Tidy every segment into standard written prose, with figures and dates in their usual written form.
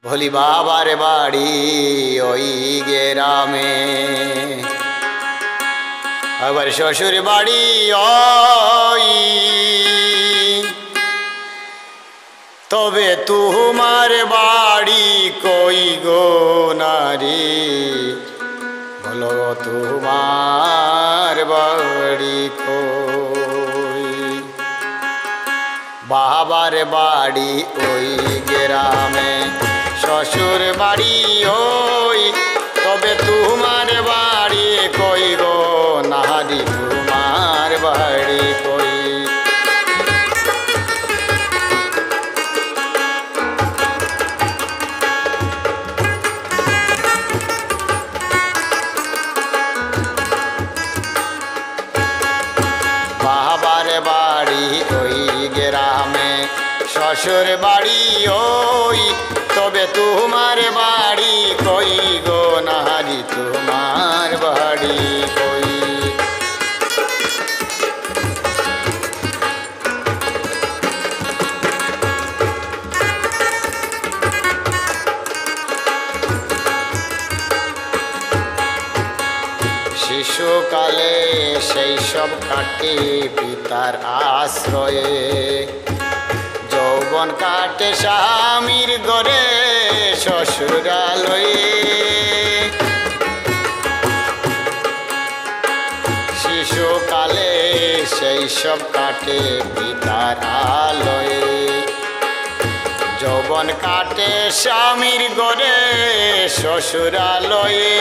ভোলি বাবার বাড়ি ওই গ্রামে, আবার শ্বশুর বাড়ি ওই, তবে তোমার বাড়ি কই গো নারী, বলো তোমার বাড়ি কই। বাবার বাড়ি ওই গ্রামে, শ্বশুর বাড়ি ওই, তবে তোমার বাড়ি কই গো নারী, তোমার বাড়ি কই। বাবার বাড়ি ওই গ্রামে, শ্বশুর বাড়ি ওই, তবে তোমার বাড়ি কই গো নারী, তোমার বাড়ি কই। শিশুকালে সেই সব কাটে পিতার আশ্রয়ে, যৌবন কাটে স্বামীর ঘরে শ্বশুরালয়ে। শিশুকালে সেই সব কাটে পিতার আলয়ে, যৌবন কাটে স্বামীর ঘরে শ্বশুরালয়ে।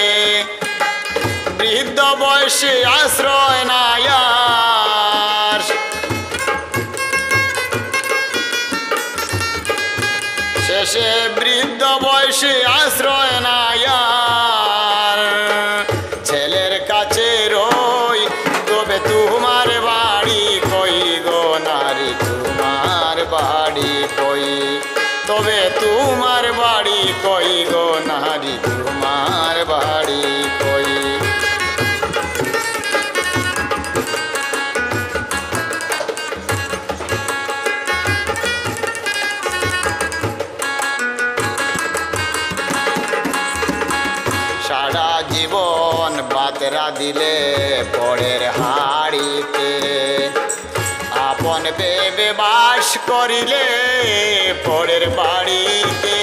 বৃদ্ধ বয়সে আশ্রয় নাই আর, শেষে বৃদ্ধ বয়সে আশ্রয় নাই আর, ছেলের কাছে রই, তবে তোমার বাড়ি কই গো নারী, তোমার বাড়ি কই, তবে তোমার বাড়ি কই গো নারী, তোমার বাড়ি কই। সারা জীবন বাতেরা দিলে পরের হাড়িতে, আপন ভেবে বাস করিলে পরের বাড়িতে।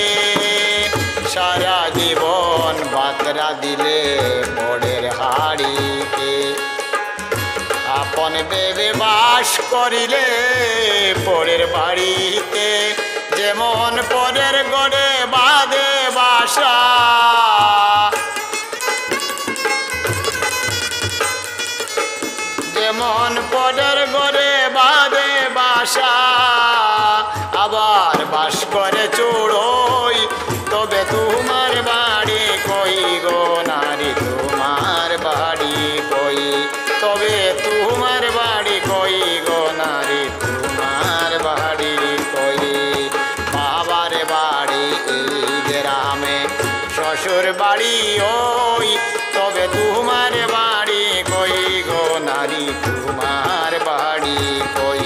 সারা জীবন বাতেরা দিলে পরের হাড়িতে, আপন ভেবে বাস করিলে পরের বাড়িতে। যেমন পরের গড়ে বাঁধে বাসা, যেমন পরের ঘরে বাঁধে বাসা, আবার বাস করে চোরই, তবে তোমার বাড়ি কই গো নারী, তোমার বাড়ি কই, তবে তোমার বাড়ি কই গো নারী, তোমার বাড়ি কই। বাবার বাড়ি এই গ্রামে, শ্বশুর বাড়ি ওই, তবে তোমার বাড়ি কই গো নারী, তোমার বাড়ি কই।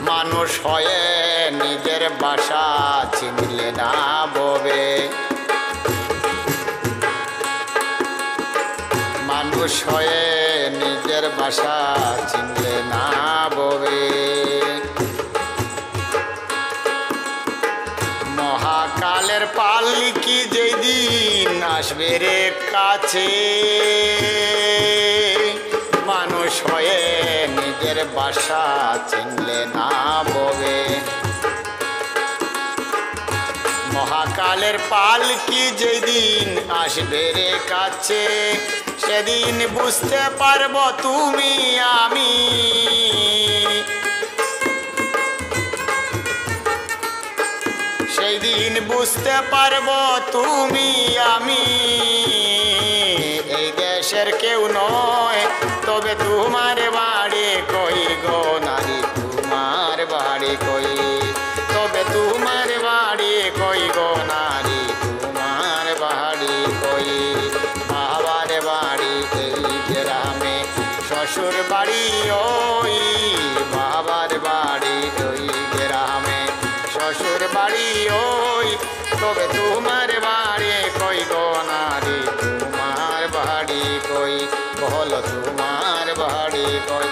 মানুষ হয়ে নিজের বাসা চিনলে না ববে, মানুষ হয়ে নিজের বাসা চিনলে না ববে। মহাকালের পালকি যেদিন আসবে রে কাছে, মানুষ হয়ে নিজের বাসা চিনলে না ববে। মহাকালের পালকি যেদিন আসবে রে কাছে, সেদিন বুঝতে পারবো তুমি আমি, সেই দিন বুঝতে পারবো তুমি আমি। এই দেশের কেউ নয়, তবে তোমার বাড়ি কই গো নারী, তোমার বাড়ি কই, তবে তোমার বাড়ি কই গো নারী, তোমার বাড়ি কই। শ্বশুর বাড়ি ওই বাবার বাড়ি ওই গ্রামে শ্বশুর বাড়ি ওই তবে তোমার বাড়ি কই গো নারী তোমার বাড়ি কই বলো তোমার বাড়ি কই